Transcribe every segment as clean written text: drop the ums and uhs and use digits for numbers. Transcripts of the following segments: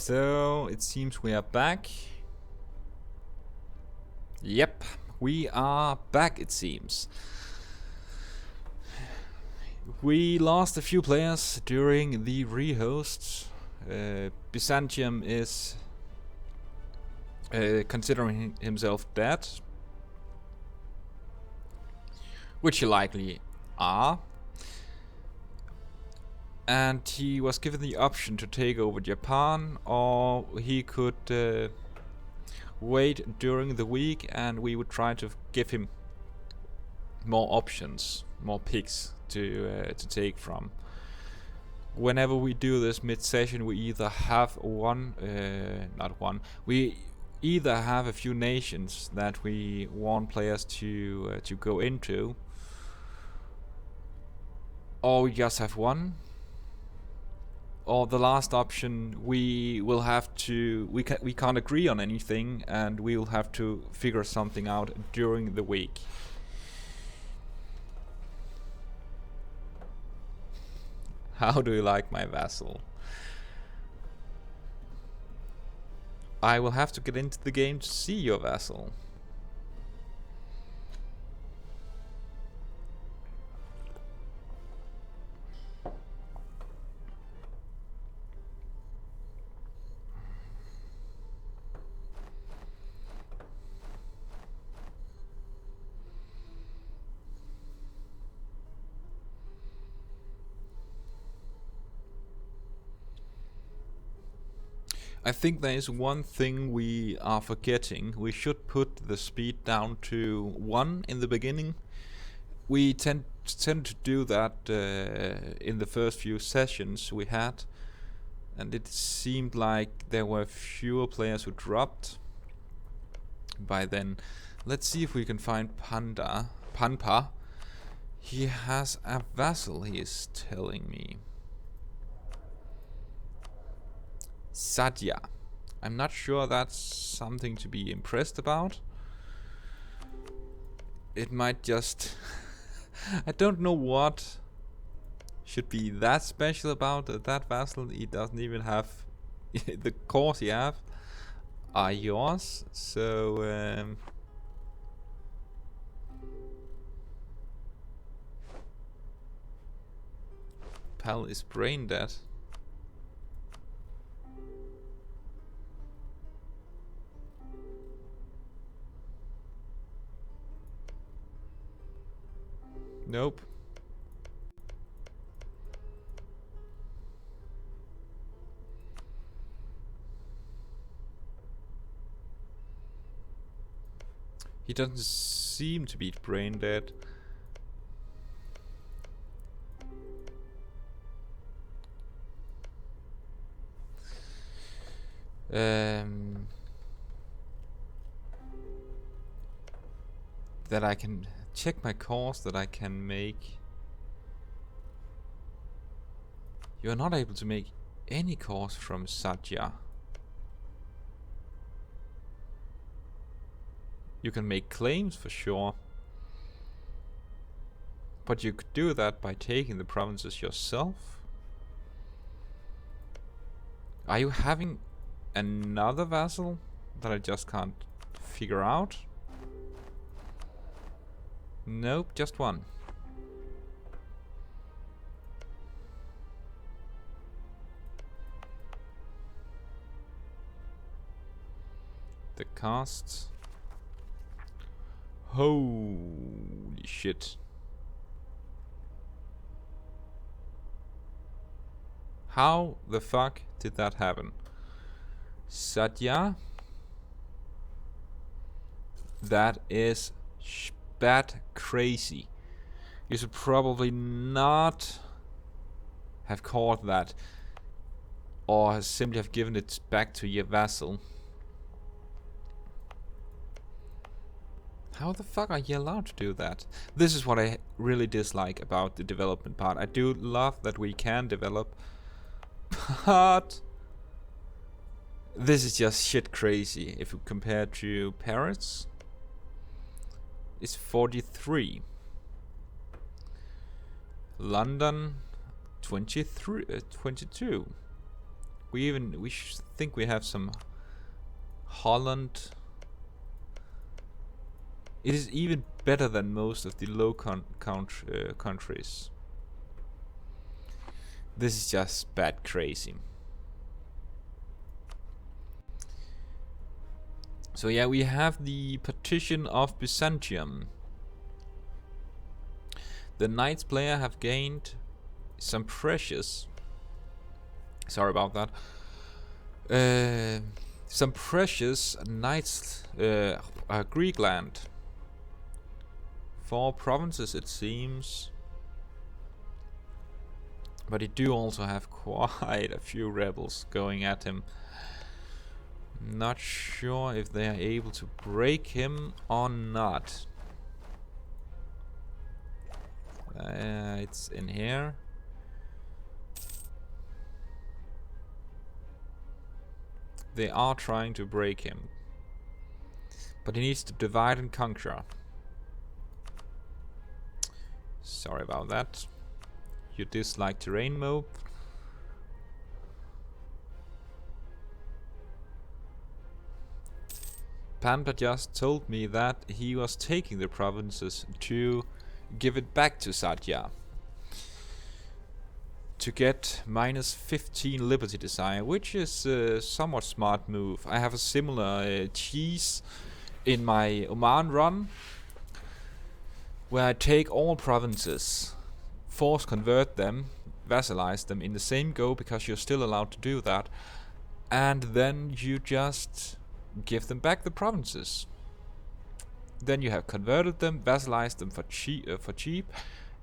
So it seems we are back. Yep, we are back, it seems. We lost a few players during the rehosts. Byzantium is considering himself dead, which he likely are. And he was given the option to take over Japan, or he could wait during the week and we would try to give him more options, more picks to take from. Whenever we do this mid-session, we either have we either have a few nations that we want players to go into, or we just have one. Or the last option, we will have to we can't agree on anything and we will have to figure something out during the week. How do you like my vassal? I will have to get into the game to see your vassal. I think there is one thing we are forgetting. We should put the speed down to 1 in the beginning. We tend to do that in the first few sessions we had, and it seemed like there were fewer players who dropped by then. Let's see if we can find Panpa. He has a vassal, he is telling me. Sadya. I'm not sure that's something to be impressed about. It might just... I don't know what should be that special about that vassal. He doesn't even have... the cores he have are yours, so... Pal is brain dead. Nope. He doesn't seem to be brain dead. That I can check my course that I can make. You are not able to make any course from Satya. You can make claims for sure, but you could do that by taking the provinces yourself. Are you having another vassal that I just can't figure out? Nope, just one. The casts. Holy shit. How the fuck did that happen? Satya? That is bat crazy. You should probably not have caught that, or simply have given it back to your vassal. How the fuck are you allowed to do that? This is what I really dislike about the development part. I do love that we can develop, but this is just shit crazy. If you compare to Paris, it's 43. London 22. We think we have some Holland. It is even better than most of the low countries. This is just bad crazy. So yeah, we have the partition of Byzantium. The Knights player have gained some precious. Sorry about that. Some precious Knights Greek land. 4 provinces, it seems. But he do also have quite a few rebels going at him. Not sure if they are able to break him or not. It's in here. They are trying to break him. But he needs to divide and conquer. Sorry about that. You dislike terrain mode. Panda just told me that he was taking the provinces to give it back to Satya. To get -15 liberty desire, which is a somewhat smart move. I have a similar cheese in my Oman run, where I take all provinces, force convert them, vassalize them in the same go, because you're still allowed to do that, and then you just give them back the provinces. Then you have converted them, vassalized them for cheap,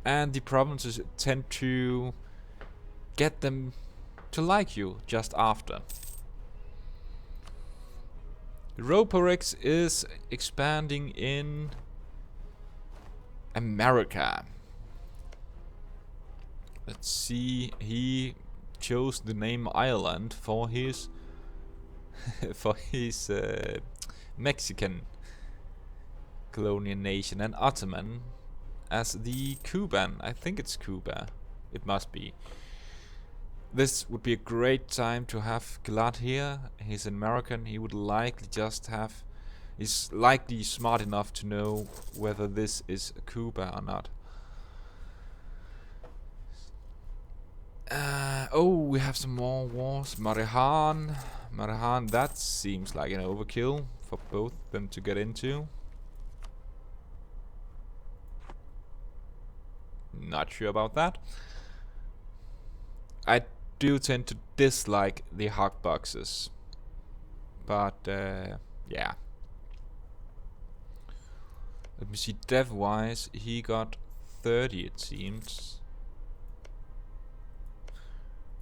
and the provinces tend to get them to like you just after. Roporex is expanding in America. Let's see, he chose the name Ireland for his Mexican colonial nation, and Ottoman as the Cuban. I think it's Cuba. It must be. This would be a great time to have Gilad here. He's an American. He would likely just have... He's likely smart enough to know whether this is Cuba or not. Oh, we have some more wars. Marihan, that seems like an overkill for both of them to get into. Not sure about that. I do tend to dislike the hog boxes, but yeah. Let me see, dev wise, he got 30 it seems.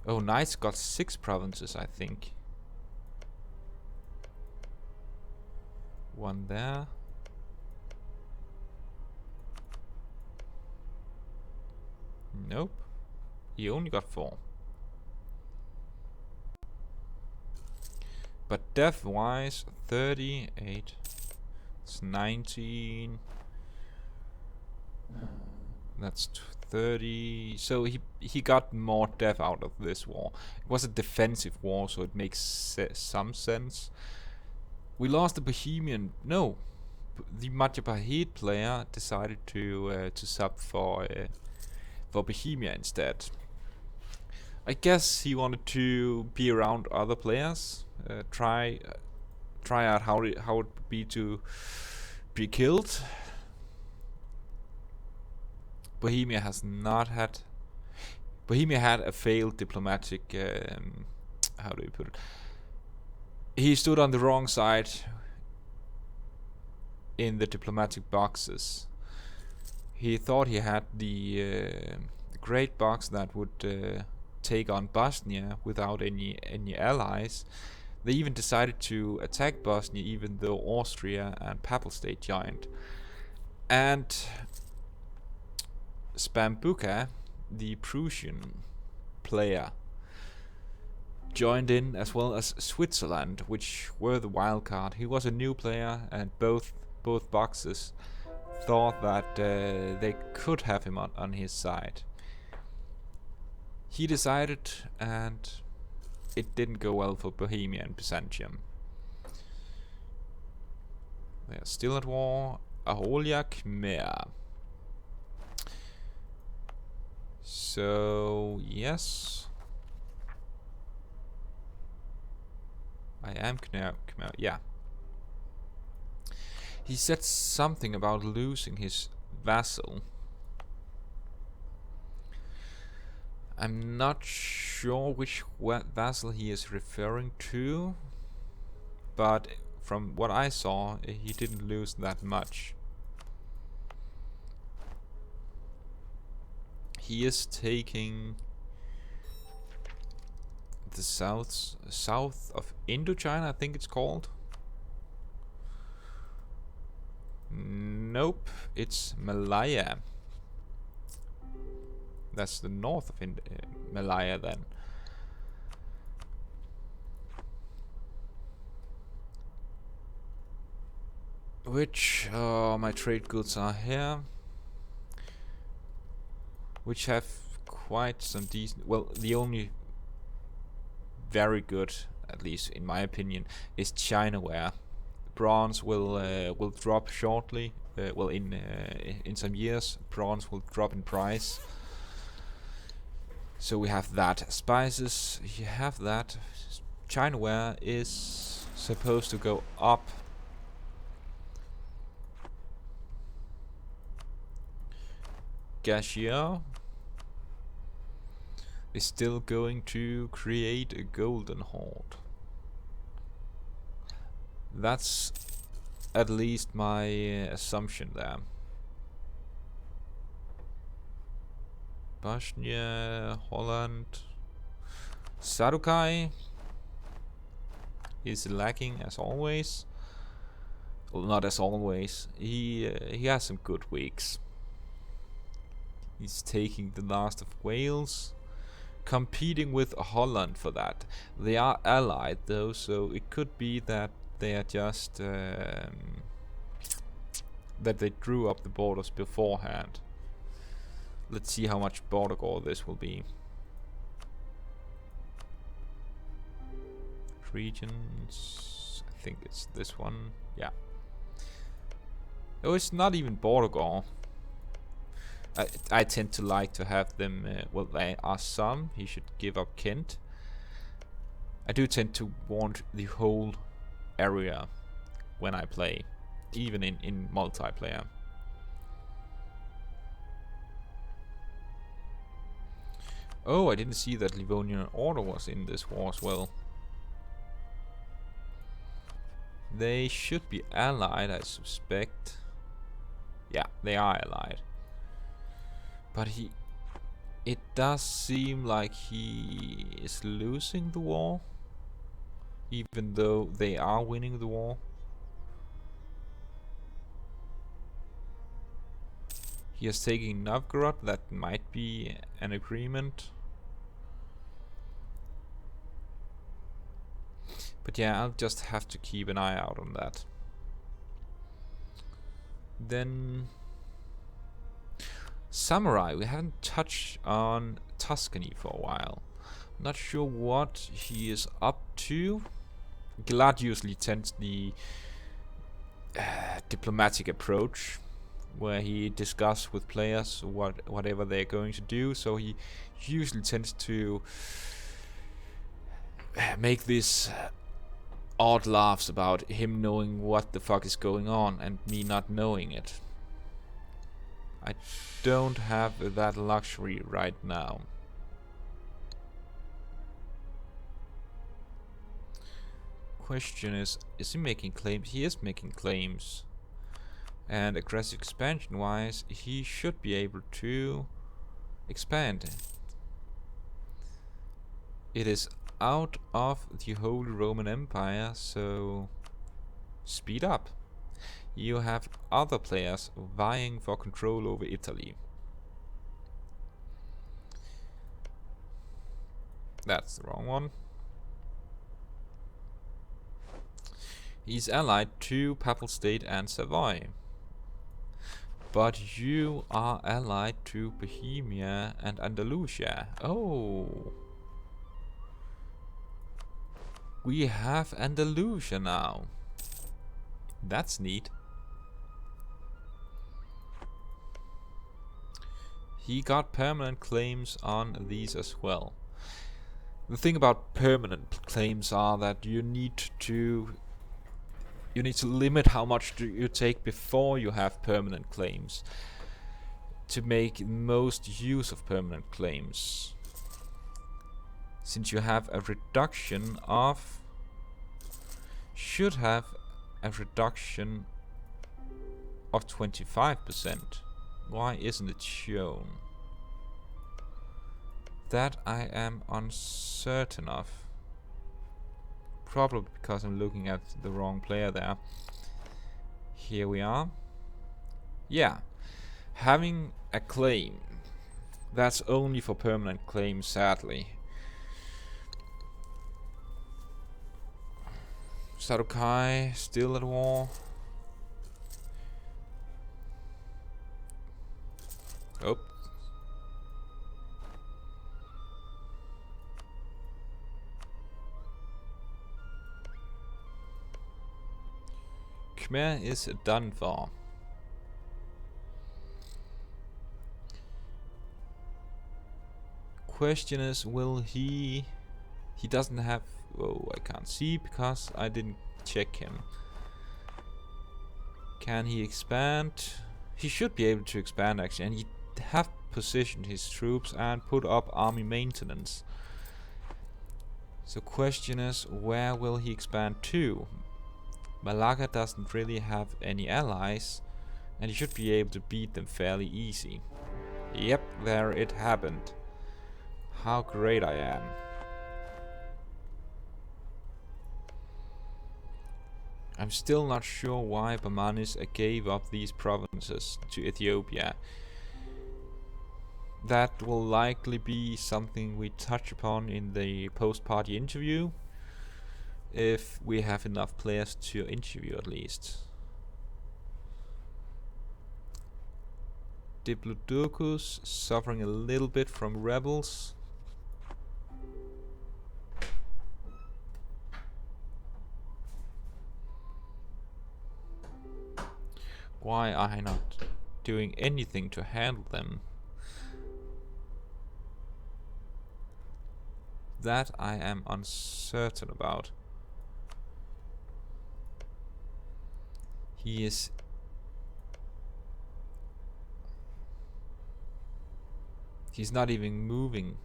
Oh, Knights got 6 provinces, I think. One there. Nope. He only got 4. But death wise, 38. It's 19. That's 30. So he got more death out of this war. It was a defensive war, so it makes some sense. We lost the Bohemian. No, the Madhya player decided to sub for Bohemia instead. I guess he wanted to be around other players, try out how it would be to be killed. Bohemia had a failed diplomatic. How do you put it? He stood on the wrong side in the diplomatic boxes. He thought he had the great box that would take on Bosnia without any allies. They even decided to attack Bosnia, even though Austria and Papal State joined. And Spambuka, the Prussian player, joined in, as well as Switzerland, which were the wild card. He was a new player, and both boxes thought that they could have him on his side. He decided, and it didn't go well for Bohemia and Byzantium. They are still at war. Aholia Khmer. So yes, I am Khmer. Yeah. He said something about losing his vassal. I'm not sure which vassal he is referring to, but from what I saw, he didn't lose that much. He is taking the south of Indochina, I think it's called. Nope, it's Malaya. That's the north of Malaya then. Which my trade goods are here. Which have quite some decent... Well, the only very good, at least in my opinion, is Chinaware. Bronze will drop shortly. Well, in some years, bronze will drop in price. So we have that. Spices, you have that. Chinaware is supposed to go up. Gashier is still going to create a golden horde. That's at least my assumption there. Bosnia, Holland, Sadukai is lacking as always. Well, not as always. He has some good weeks. He's taking the last of Wales, competing with Holland for that. They are allied though, so it could be that they are just that they drew up the borders beforehand. Let's see how much border gore this will be. Regions, I think it's this one. Yeah. Oh, it's not even border gore. I tend to like to have them, well, there are some. He should give up Kent. I do tend to want the whole area when I play, even in multiplayer. Oh, I didn't see that Livonian Order was in this war as well. They should be allied, I suspect. Yeah, they are allied. But it does seem like he is losing the war, even though they are winning the war. He is taking Novgorod. That might be an agreement. But yeah, I'll just have to keep an eye out on that. Then Samurai, we haven't touched on Tuscany for a while. I'm not sure what he is up to. Gilad usually tends the diplomatic approach, where he discusses with players whatever they're going to do. So he usually tends to make this odd laughs about him knowing what the fuck is going on and me not knowing it. I don't have that luxury right now. Question is he making claims? He is making claims. And aggressive expansion wise, he should be able to expand. It is out of the Holy Roman Empire, so speed up. You have other players vying for control over Italy. That's the wrong one. He's allied to Papal State and Savoy. But you are allied to Bohemia and Andalusia. Oh. We have Andalusia now. That's neat. He got permanent claims on these as well. The thing about permanent claims are that you need to limit how much do you take before you have permanent claims to make most use of permanent claims. Since you have a reduction of, should have a reduction of 25%. Why isn't it shown? That I am uncertain of. Probably because I'm looking at the wrong player there. Here we are. Yeah. Having a claim. That's only for permanent claims, sadly. Sarukai still at war. Oh. Khmer is done for. Question is, will he doesn't have, oh, I can't see because I didn't check him. Can he expand? He should be able to expand actually, and he have positioned his troops and put up army maintenance. So question is, where will he expand to? Malaga doesn't really have any allies, and he should be able to beat them fairly easy. Yep, there it happened. How great I am. I'm still not sure why Bamanis gave up these provinces to Ethiopia. That will likely be something we touch upon in the post-party interview, if we have enough players to interview at least. Diplodocus suffering a little bit from rebels. Why are I not doing anything to handle them? That I am uncertain about. He's not even moving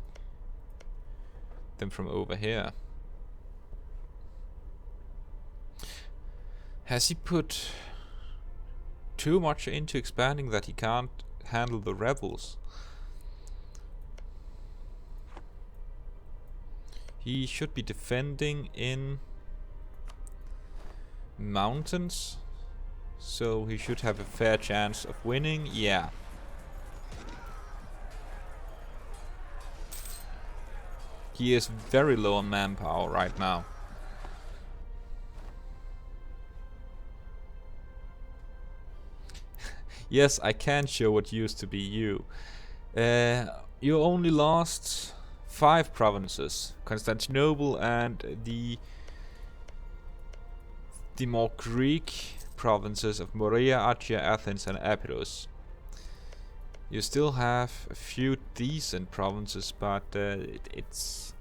them from over here. Has he put too much into expanding that he can't handle the rebels? He should be defending in mountains, so he should have a fair chance of winning. Yeah. He is very low on manpower right now. Yes, I can show what used to be you. You only lost 5 provinces. Constantinople and the more Greek provinces of Morea, Achaea, Athens and Epirus. You still have a few decent provinces, but it's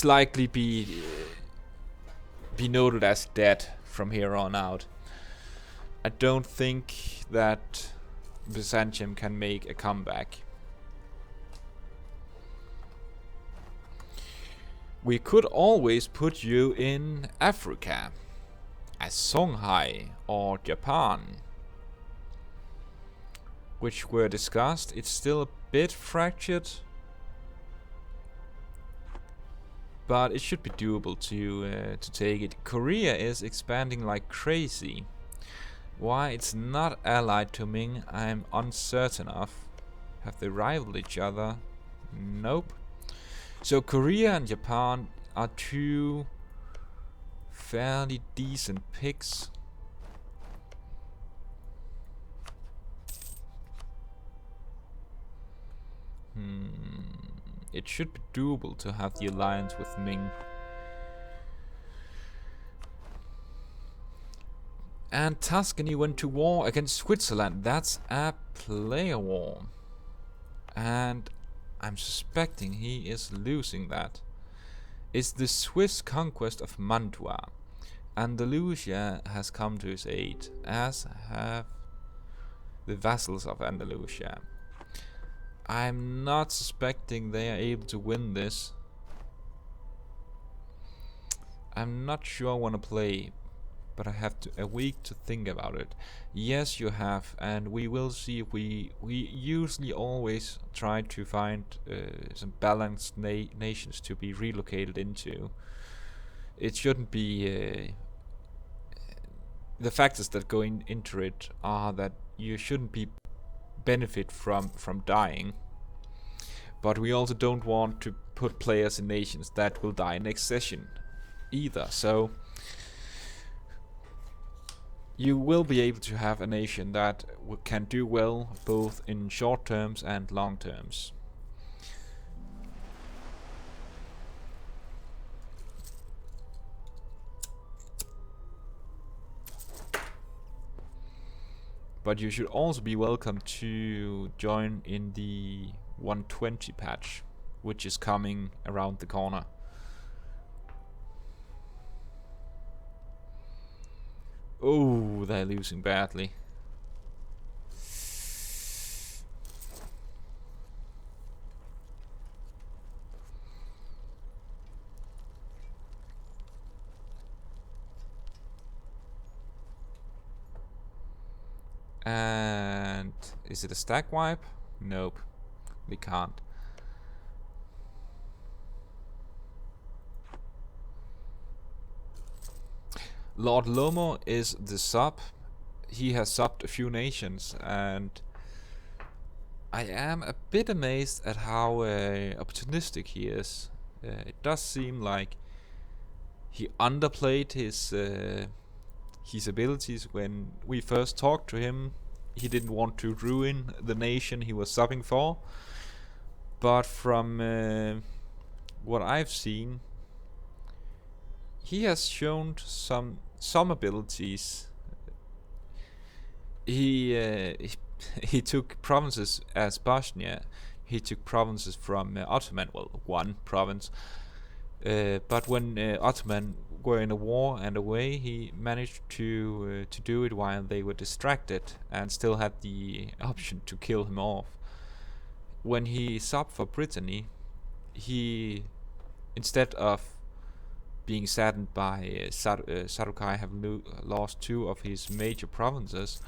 likely be noted as dead from here on out. I don't think that Byzantium can make a comeback. We could always put you in Africa, as Songhai or Japan, which were discussed. It's still a bit fractured, but it should be doable to take it. Korea is expanding like crazy. Why it's not allied to Ming, I'm uncertain of. Have they rivaled each other? Nope. So Korea and Japan are 2 fairly decent picks. it should be doable to have the alliance with Ming. And Tuscany went to war against Switzerland. That's a player war. And I'm suspecting he is losing that. It's the Swiss conquest of Mantua. Andalusia has come to his aid, as have the vassals of Andalusia. I'm not suspecting they are able to win this. I'm not sure I want to play, but I have a week to think about it. Yes, you have, and we will see. We usually always try to find some balanced nations to be relocated into. It shouldn't be. The factors that go into it are that you shouldn't be benefit from dying, but we also don't want to put players in nations that will die next session either. So you will be able to have a nation that can do well both in short terms and long terms. But you should also be welcome to join in the 120 patch, which is coming around the corner. Oh, they're losing badly. And is it a stack wipe? Nope, we can't. Lord Lomo is the sub. He has subbed a few nations, and I am a bit amazed at how opportunistic he is. It does seem like he underplayed his abilities when we first talked to him. He didn't want to ruin the nation he was subbing for, but from what I've seen, he has shown some abilities. He took provinces as Bosnia. He took provinces from Ottoman, well, one province. But when Ottoman were in a war and away, he managed to do it while they were distracted, and still had the option to kill him off. When he subbed for Brittany, he, instead of being saddened by Sarukai having lost 2 of his major provinces,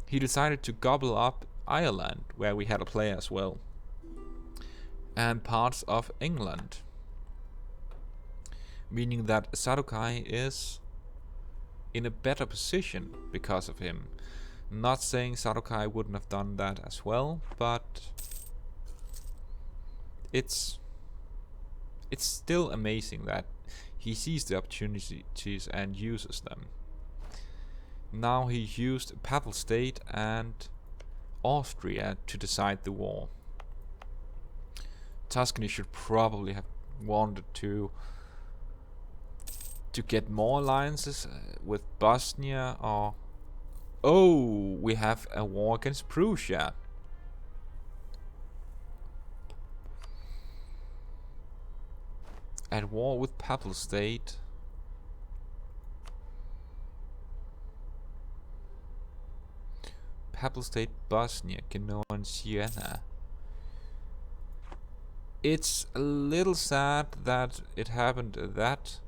he decided to gobble up Ireland, where we had a player as well, and parts of England. Meaning that Sarukai is in a better position because of him. Not saying Sarukai wouldn't have done that as well, but it's still amazing that he sees the opportunities and uses them. Now he used Papal State and Austria to decide the war. Tuscany should probably have wanted to get more alliances with Bosnia, or... Oh, we have a war against Prussia. At war with Papal State. Papal State, Bosnia, Genoa and Siena. It's a little sad that it happened that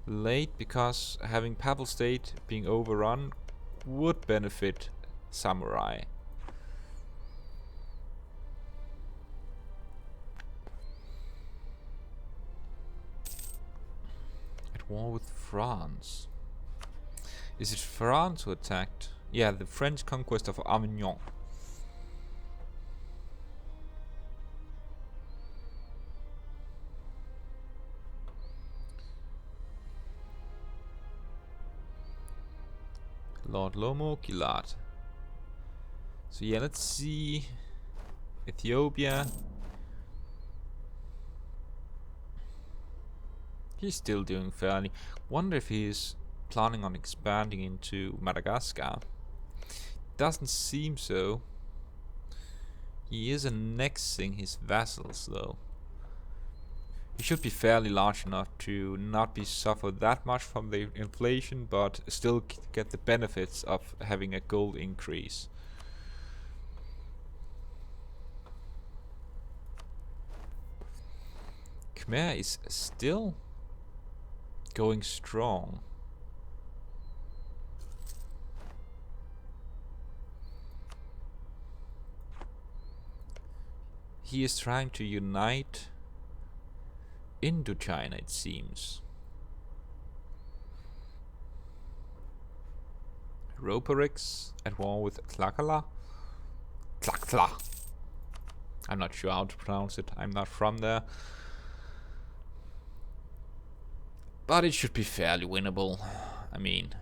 late, because having Papal State being overrun would benefit Samurai. At war with France. Is it France who attacked? Yeah, the French conquest of Avignon. Lord Lomo, Gilad. So yeah, let's see. Ethiopia. He's still doing fairly. Wonder if he's planning on expanding into Madagascar. Doesn't seem so. He is annexing his vassals though. He should be fairly large enough to not be suffered that much from the inflation, but still get the benefits of having a gold increase. Khmer is still going strong. He is trying to unite Indochina, it seems. Roperix at war with Tlakala. Tlakla. I'm not sure how to pronounce it. I'm not from there. But it should be fairly winnable. I mean,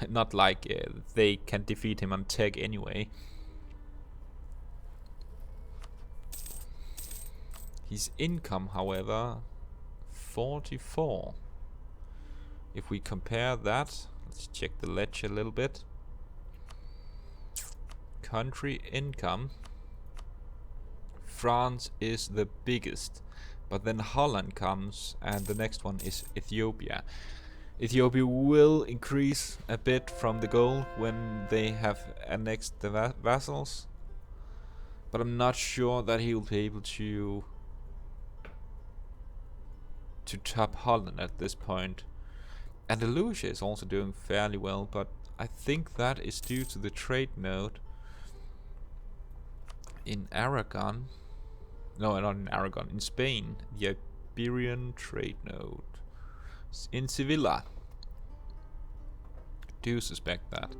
not like they can defeat him on tech anyway. His income, however, 44. If we compare that, let's check the ledger a little bit. Country income. France is the biggest, but then Holland comes, and the next one is Ethiopia. Ethiopia will increase a bit from the goal when they have annexed the vassals, but I'm not sure that he will be able to top Holland at this point. Andalusia is also doing fairly well, but I think that is due to the trade node in Aragon. No, not in Aragon, in Spain. The Iberian trade node. In Sevilla. Do suspect that.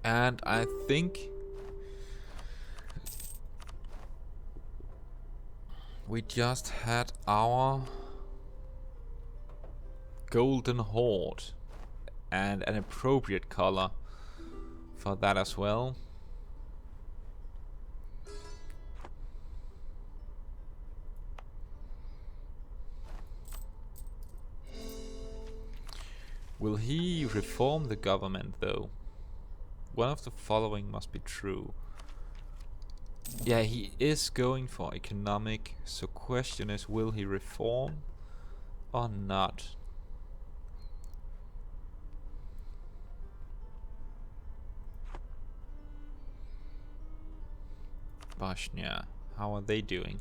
And I think we just had our golden horde, and an appropriate color for that as well. Will he reform the government though? One of the following must be true. Yeah, he is going for economic, so question is, will he reform or not? Bosnia, how are they doing?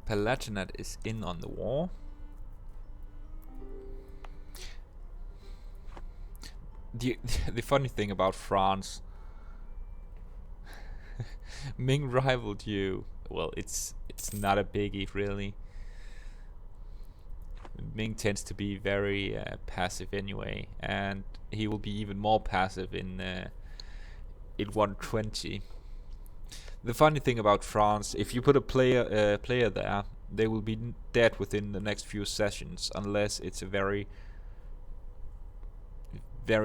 Palatinate is in on the war. The funny thing about France, Ming rivaled you. Well, it's not a biggie really. Ming tends to be very passive anyway, and he will be even more passive in 120. The funny thing about France, if you put a player there, they will be dead within the next few sessions, unless it's a very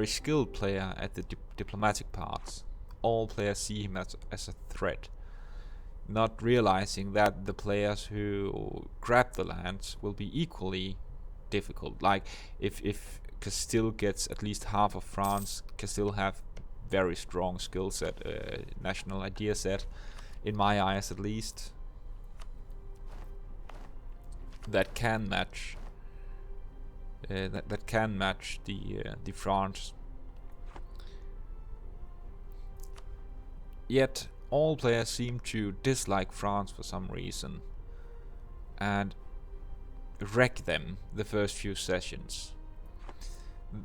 skilled player at the diplomatic parts. All players see him as a threat, not realizing that the players who grab the lands will be equally difficult. Like if Castile gets at least half of France, Castile have very strong skill set, national idea set, in my eyes at least, that can match that can match the France. Yet all players seem to dislike France for some reason and wreck them the first few sessions.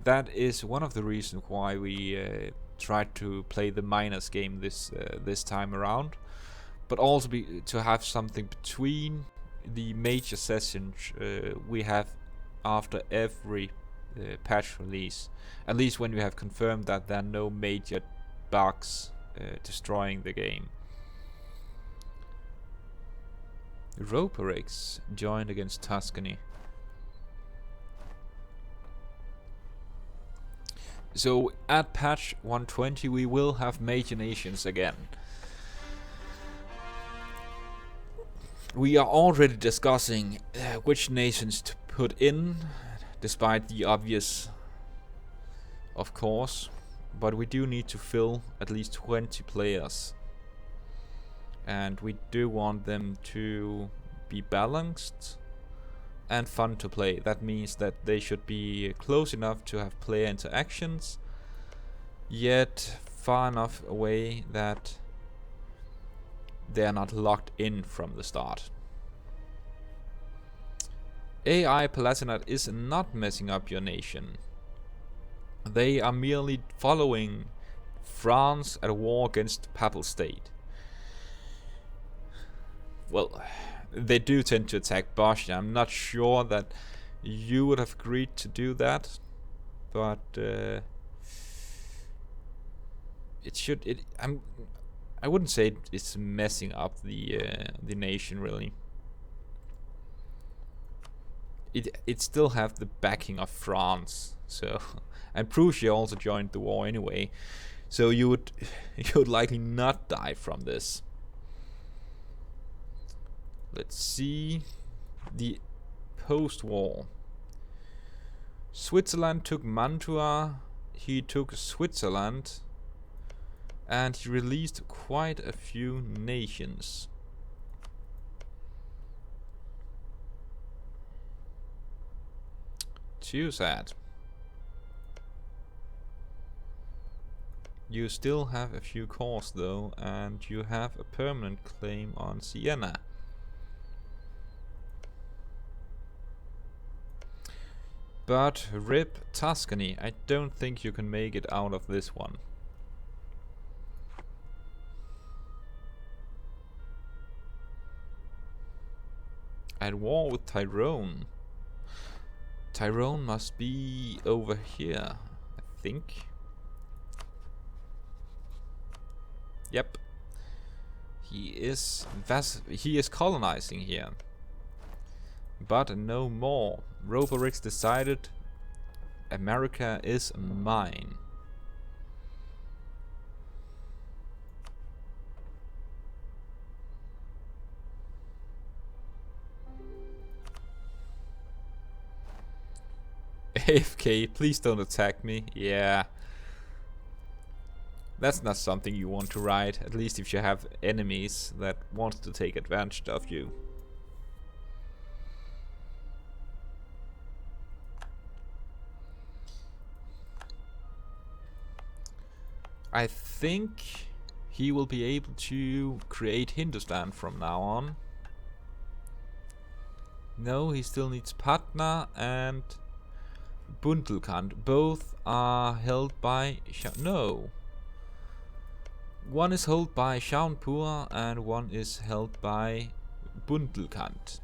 That is one of the reasons why we tried to play the minors game this time around, but also to have something between the major sessions we have after every patch release, at least when we have confirmed that there are no major bugs destroying the game. Roperix joined against Tuscany. So at patch 120 we will have major nations again. We are already discussing which nations to put in, despite the obvious, of course, but we do need to fill at least 20 players. And we do want them to be balanced and fun to play. That means that they should be close enough to have player interactions, yet far enough away that they are not locked in from the start. AI Palatinate is not messing up your nation. They are merely following France at a war against the Papal State. Well, they do tend to attack Bosnia. I'm not sure that you would have agreed to do that, but it should. I wouldn't say it's messing up the nation really. It still have the backing of France, so and Prussia also joined the war anyway, so you would likely not die from this. Let's see the post-war. Switzerland took Mantua, he took Switzerland, and he released quite a few nations. Too sad. You still have a few cores though, and you have a permanent claim on Siena. But rip Tuscany, I don't think you can make it out of this one. At war with Tyrone. Tyrone must be over here, I think. Yep. He is colonizing here. But no more. Roborix decided America is mine. AFK, please don't attack me. Yeah. That's not something you want to write, at least if you have enemies that want to take advantage of you. I think he will be able to create Hindustan from now on. No, he still needs Patna and Bundelkhand. Both are held by no. One is held by Shaunpur and one is held by Bundelkhand.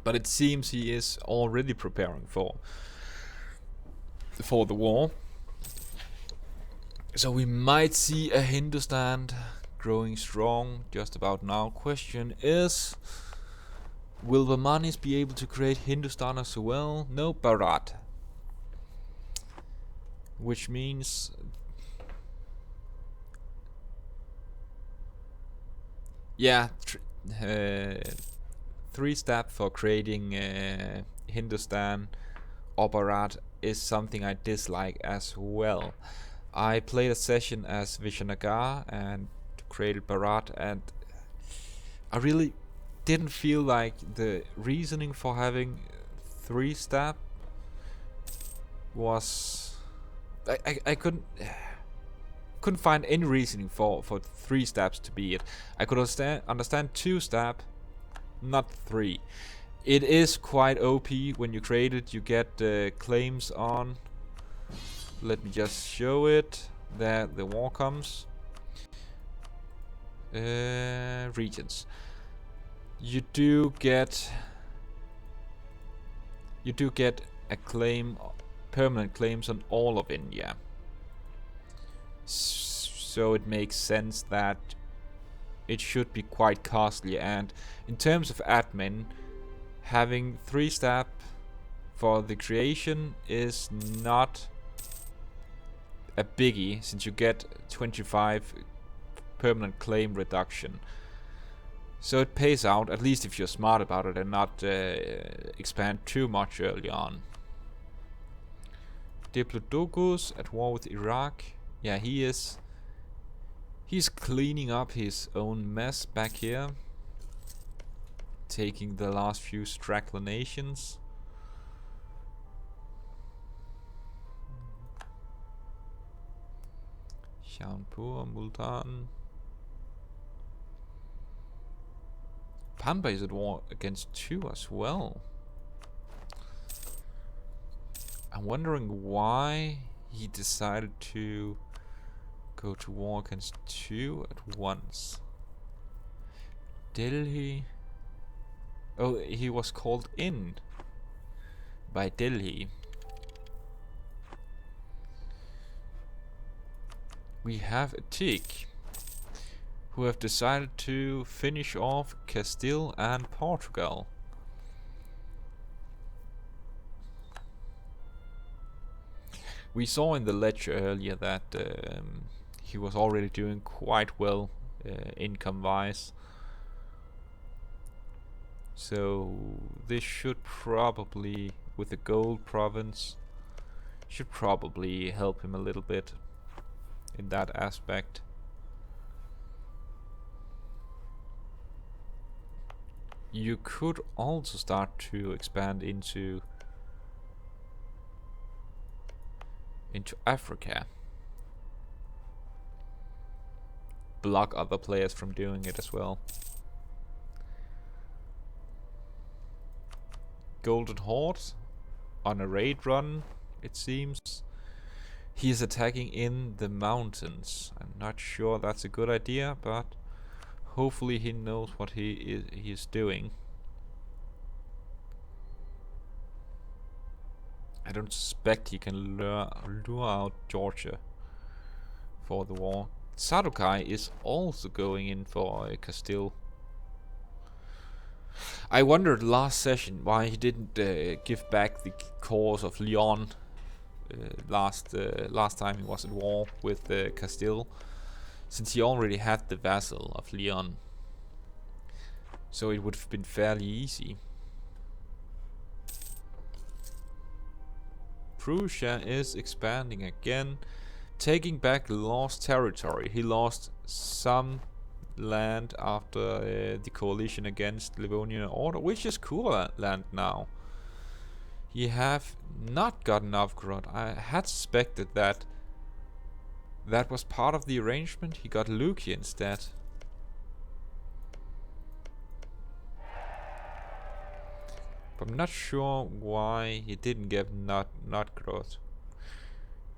But it seems he is already preparing for the war. So we might see a Hindustan growing strong just about now. Question is, will the Manis be able to create Hindustan as well? No, Bharat. Which means yeah, 3-step for creating Hindustan or Bharat is something I dislike as well. I played a session as Vishanagar and created Bharat, and I really didn't feel like the reasoning for having 3-step was I couldn't find any reasoning for 3 steps to be it. I could understand 2-step, not 3. It is quite OP when you create it. You get claims on. Let me just show it. There the war comes. Regions. You do get a claim, permanent claims on all of India. So it makes sense that it should be quite costly, and in terms of admin, Having 3 stab for the creation is not a biggie, since you get 25 permanent claim reduction. So it pays out, at least if you're smart about it and not expand too much early on. Diplodocus at war with Iraq. Yeah, he is. He's cleaning up his own mess back here, taking the last few straggler nations. Shahnpur, Multan. Panba is at war against 2 as well. I'm wondering why he decided to go to war against 2 at once. Delhi. Oh, he was called in by Delhi. We have a tick who have decided to finish off Castile and Portugal. We saw in the lecture earlier that he was already doing quite well income-wise. So this should probably, with the gold province, should probably help him a little bit in that aspect. You could also start to expand into Africa. Block other players from doing it as well. Golden Horde on a raid run, it seems. He is attacking in the mountains. I'm not sure that's a good idea, but hopefully he knows what he is doing. I don't suspect he can lure out Georgia for the war. Sadukai is also going in for Castile. I wondered last session why he didn't give back the cause of Leon last time he was at war with Castile, since he already had the vassal of Leon. So it would have been fairly easy. Prussia is expanding again, taking back lost territory. He lost some land after the coalition against Livonian Order, which is cool land now. He have not gotten Novgorod. I had suspected that that was part of the arrangement. He got Luki instead. But I'm not sure why he didn't get Novgorod.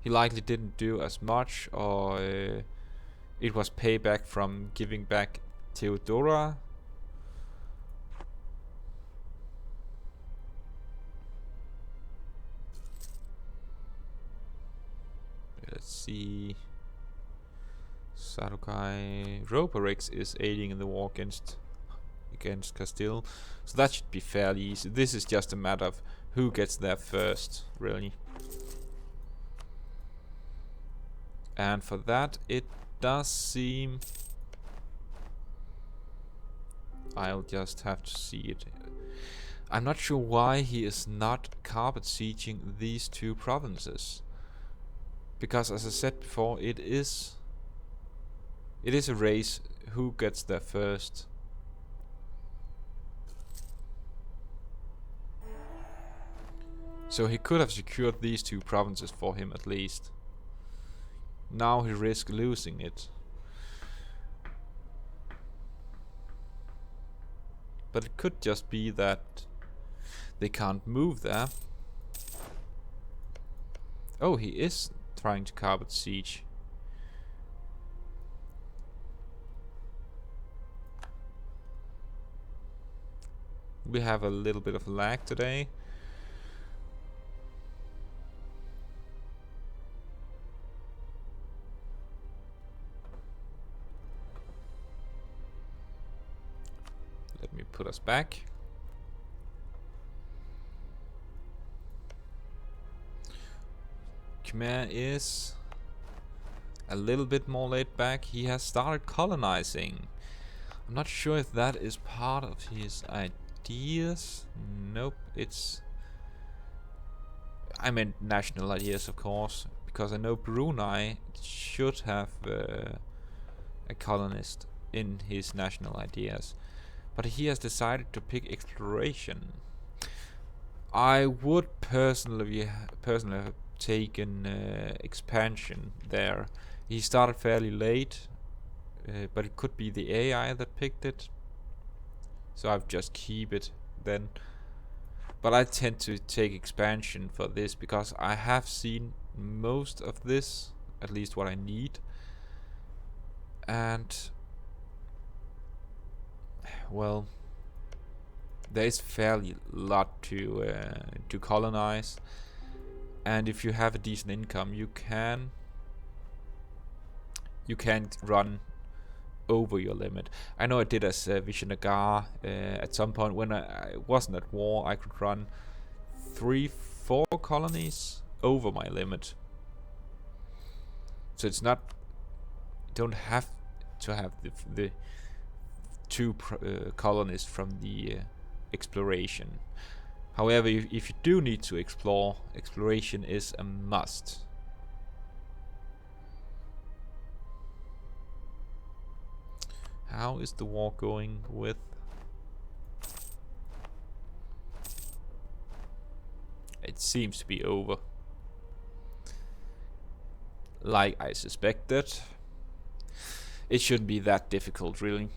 He likely didn't do as much, or it was payback from giving back Theodora. Let's see. Sadukai Roborix is aiding in the war against Castile, so that should be fairly easy. This is just a matter of who gets there first, really. And for that, it does seem... I'll just have to see it. I'm not sure why he is not carpet sieging these 2 provinces. Because as I said before, it is a race who gets there first. So he could have secured these 2 provinces for him at least. Now he risks losing it. But it could just be that they can't move there. Oh, he is trying to carpet siege. We have a little bit of lag today. Let me put us back. Khmer is a little bit more laid back. He has started colonizing. I'm not sure if that is part of his ideas. Nope, I meant national ideas, of course, because I know Brunei should have a colonist in his national ideas, but he has decided to pick exploration. I would personally have taken expansion there. He started fairly late, but it could be the AI that picked it, so I've just keep it then. But I tend to take expansion for this because I have seen most of this, at least what I need. And well, there is fairly lot to colonize, and if you have a decent income, you can run over your limit. I know I did as Vishnagar at some point when I wasn't at war. I could run 3-4 colonies over my limit. So it's not, you don't have to have the two colonies from the exploration. However, if you do need to explore, exploration is a must. How is the war going with? It seems to be over. Like I suspected. It shouldn't be that difficult, really.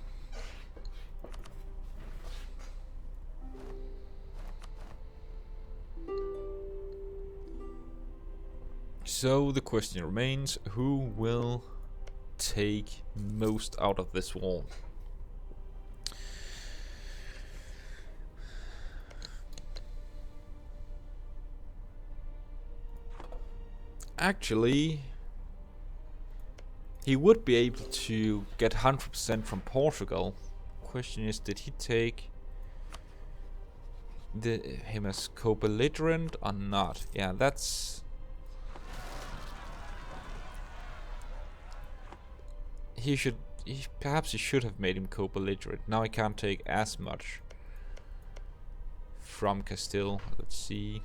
So the question remains, who will take most out of this war? Actually, he would be able to get 100% from Portugal. Question is, did he take him as co-belligerent or not? Yeah, that's... perhaps he should have made him co-belligerent. Now I can't take as much from Castile. Let's see.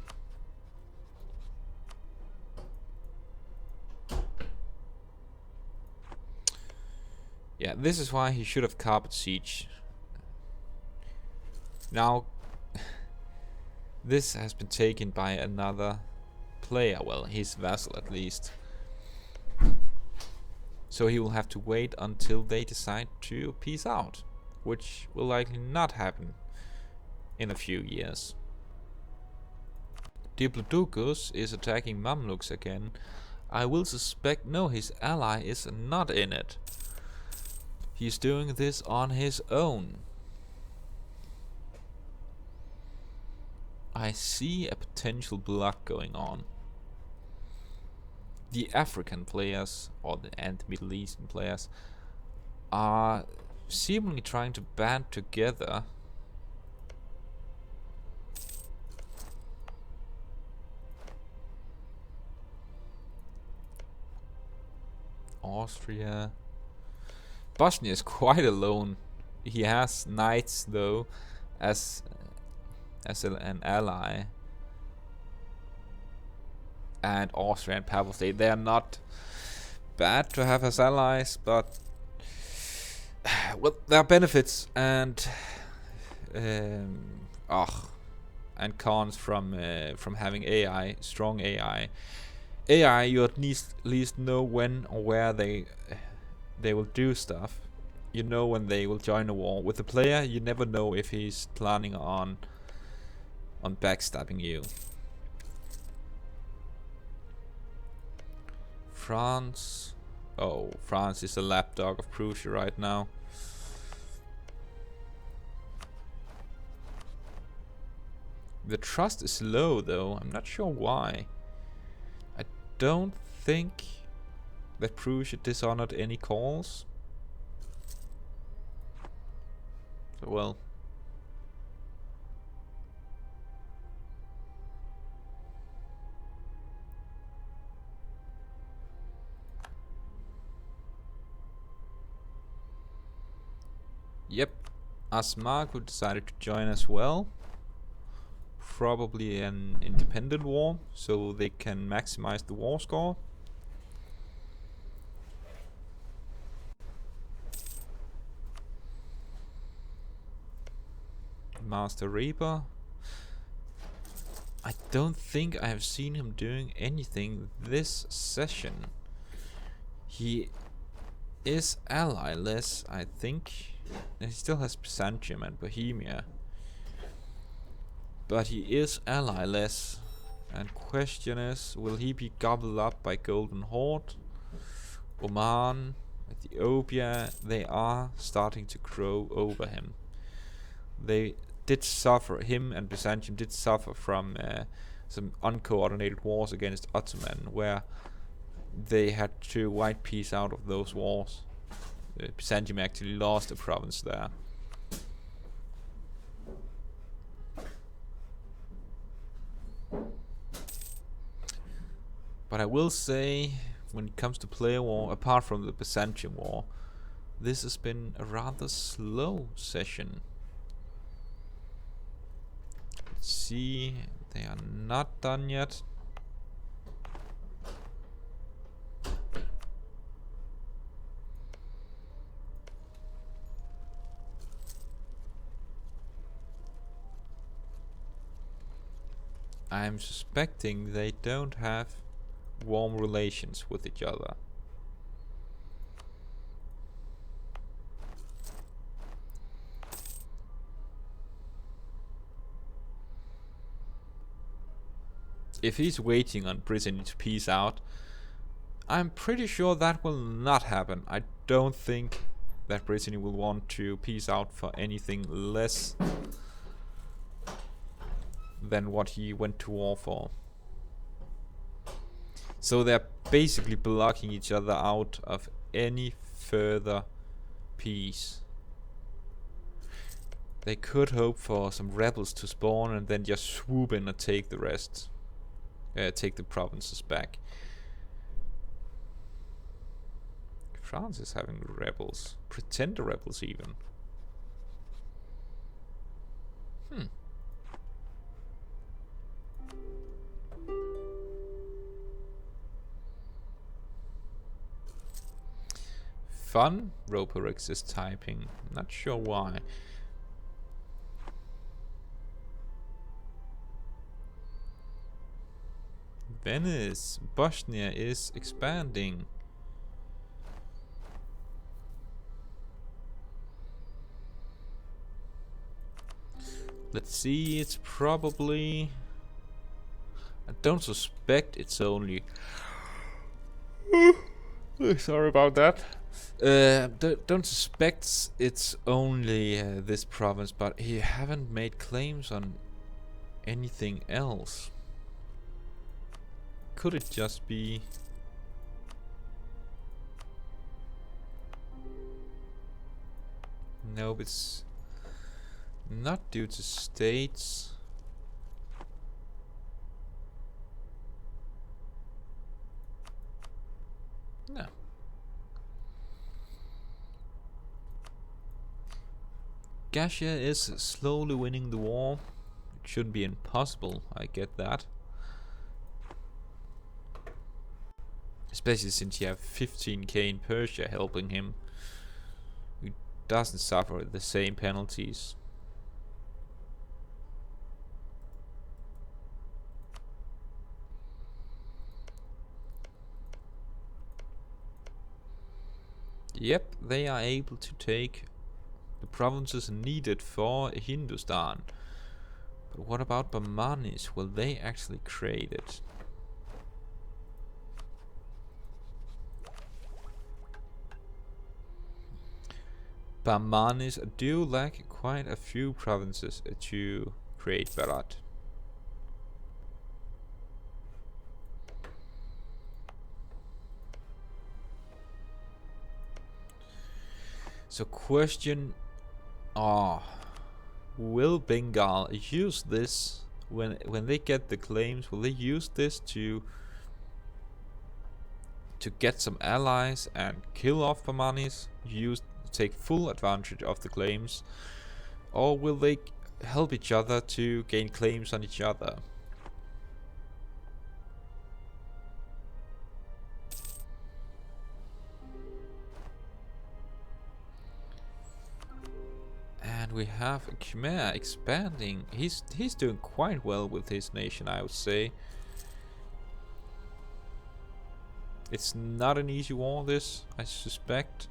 Yeah, this is why he should have carpet siege. Now, this has been taken by another player. Well, his vassal at least. So he will have to wait until they decide to peace out, which will likely not happen in a few years. Diplodocus is attacking Mamluks again. I will suspect, no, his ally is not in it. He's doing this on his own. I see a potential block going on. The African players and Middle Eastern players are seemingly trying to band together Austria. Bosnia is quite alone. He has knights though as an ally. And Austria and Papal State, they are not bad to have as allies, but well, there are benefits and cons from having AI, strong AI. AI, you at least know when or where they will do stuff. You know when they will join a war. With the player, you never know if he's planning on backstabbing you. France. Oh, France is a lapdog of Prussia right now. The trust is low though. I'm not sure why. I don't think that Prussia dishonored any calls. So well. Yep, Asmark decided to join as well. Probably an independent war, so they can maximize the war score. Master Reaper. I don't think I have seen him doing anything this session. He is ally-less, I think. He still has Byzantium and Bohemia. But he is ally-less. And question is, will he be gobbled up by Golden Horde? Oman, Ethiopia, they are starting to grow over him. They did suffer, him and Byzantium did suffer from some uncoordinated wars against Ottoman, where they had to white peace out of those wars. Byzantium actually lost a province there. But I will say, when it comes to player war, apart from the Byzantium war, this has been a rather slow session. Let's see, they are not done yet. I'm suspecting they don't have warm relations with each other. If he's waiting on Brittany to peace out, I'm pretty sure that will not happen. I don't think that Brittany will want to peace out for anything less than what he went to war for. So they're basically blocking each other out of any further peace. They could hope for some rebels to spawn and then just swoop in and take the rest. Take the provinces back. France is having rebels. Pretender rebels even. Fun, Roperix is typing. Not sure why. Venice, Bosnia is expanding. Let's see, it's probably... I don't suspect it's only... Sorry about that. Don't suspect it's only this province, but he haven't made claims on anything else. Could it just be... Nope, it's not due to states. No. Gashia is slowly winning the war. It shouldn't be impossible, I get that. Especially since you have 15k in Persia helping him, who doesn't suffer the same penalties. Yep, they are able to take the provinces needed for Hindustan. But what about Bamanis? Will they actually create it? Bamanis do lack quite a few provinces to create Berat. So question, will Bengal use this when they get the claims? Will they use this to get some allies and kill off Bamanis? take full advantage of the claims, or will they help each other to gain claims on each other? And we have a Khmer expanding. He's doing quite well with his nation, I would say. It's not an easy war, this, I suspect.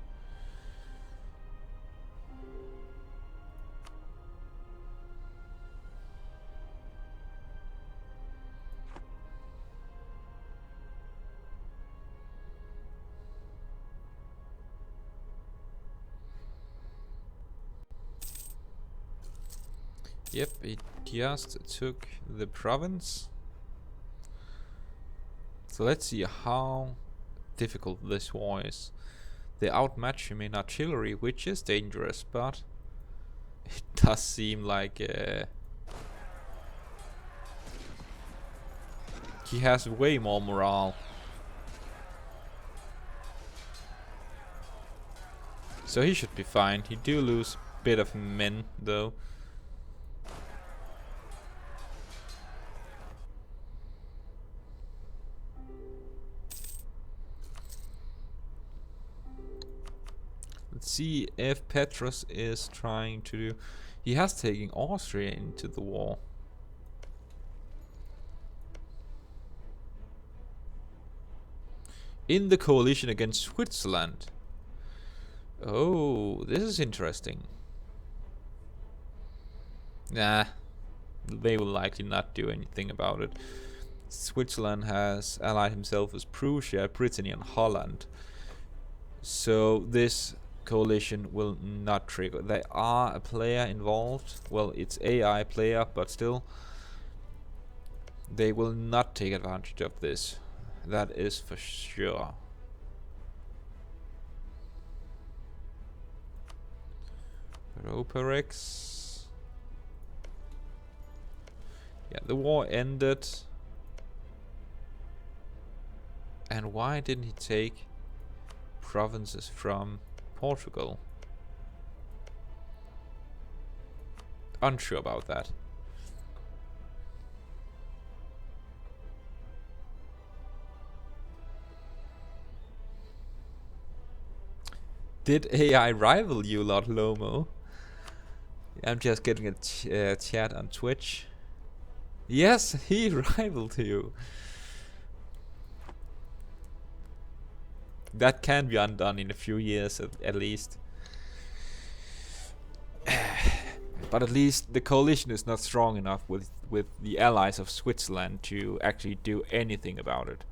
Yep, it just took the province. So let's see how difficult this war is. They outmatch him in artillery, which is dangerous, but it does seem like he has way more morale. So he should be fine. He do lose a bit of men though. Let's see if Petrus is trying to do... He has taken Austria into the war. In the coalition against Switzerland. Oh, this is interesting. Nah, they will likely not do anything about it. Switzerland has allied himself with Prussia, Brittany and Holland. So this coalition will not trigger. There are a player involved. Well, it's AI player, but still. They will not take advantage of this. That is for sure. Roparex. Yeah, the war ended. And why didn't he take provinces from Portugal? Unsure about that. Did AI rival you, Lord Lomo? I'm just getting a chat on Twitch. Yes, he rivaled you. That can be undone in a few years at least. But at least the coalition is not strong enough with the allies of Switzerland to actually do anything about it.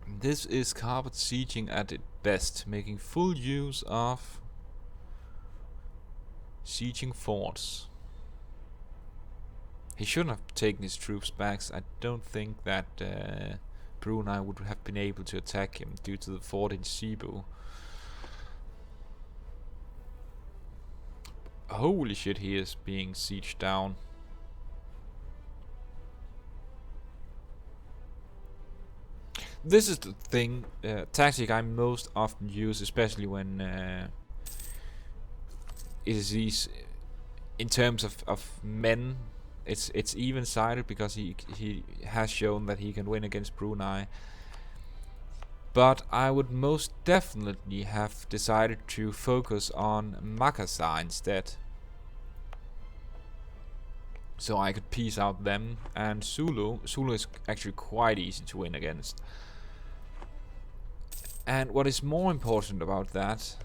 This is carpet sieging at its best, making full use of sieging forts. He shouldn't have taken his troops back. I don't think that Brunei would have been able to attack him due to the fort in Cebu. Holy shit, he is being sieged down. This is the thing, tactic I most often use, especially when it is these, in terms of men, it's even-sided because he has shown that he can win against Brunei. But I would most definitely have decided to focus on Makassar instead. So I could piece out them and Sulu. Sulu is actually quite easy to win against. And what is more important about that,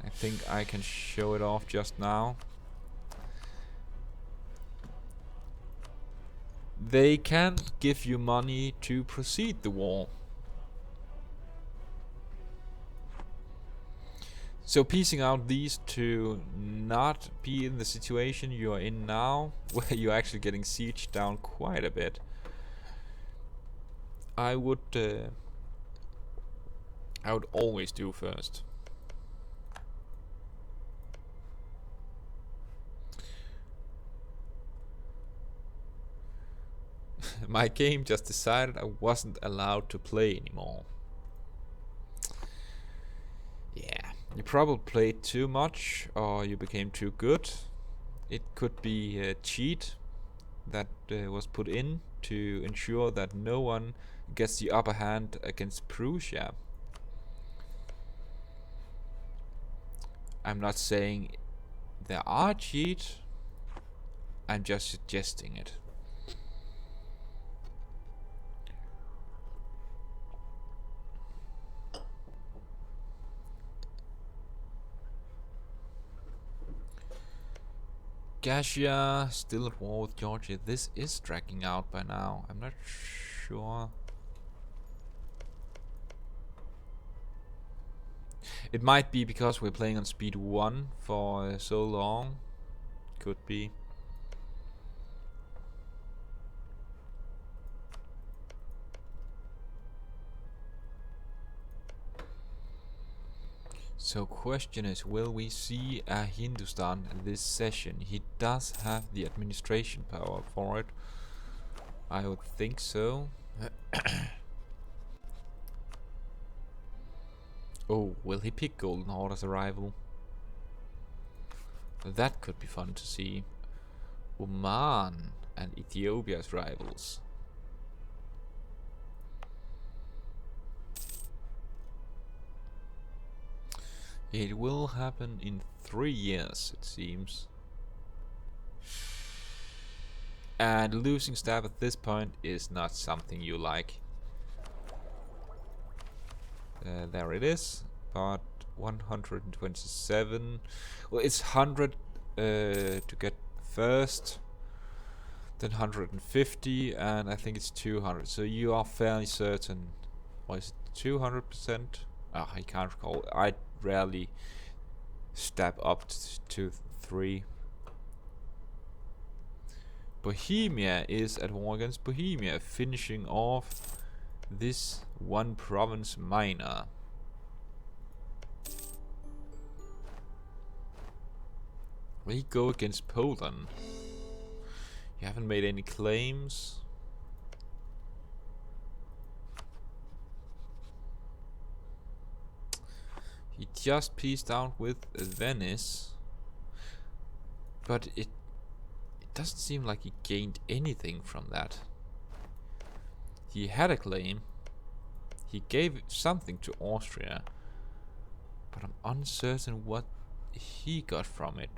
I think I can show it off just now. They can give you money to proceed the war. So piecing out these to not be in the situation you are in now, where you're actually getting sieged down quite a bit, I would always do first. My game just decided I wasn't allowed to play anymore. Yeah, you probably played too much or you became too good. It could be a cheat that was put in to ensure that no one gets the upper hand against Prussia. I'm not saying there are cheats, I'm just suggesting it. Gashia still at war with Georgia. This is dragging out by now. I'm not sure. It might be because we're playing on speed 1 for so long. Could be. So question is, will we see a Hindustan this session? He does have the administration power for it. I would think so. Oh, will he pick Golden Horde as a rival? That could be fun to see. Oman and Ethiopia as rivals. It will happen in 3 years, it seems. And losing staff at this point is not something you like. There it is, but 127. Well, it's 100 to get first, then 150, and I think it's 200. So you are fairly certain. Or is it 200%? Oh, I can't recall. I rarely step up to 3. Bohemia is at war against Bohemia, finishing off this one province minor. We go against Poland. You haven't made any claims. He just peaced out with Venice, but it doesn't seem like he gained anything from that. He had a claim. He gave something to Austria, but I'm uncertain what he got from it.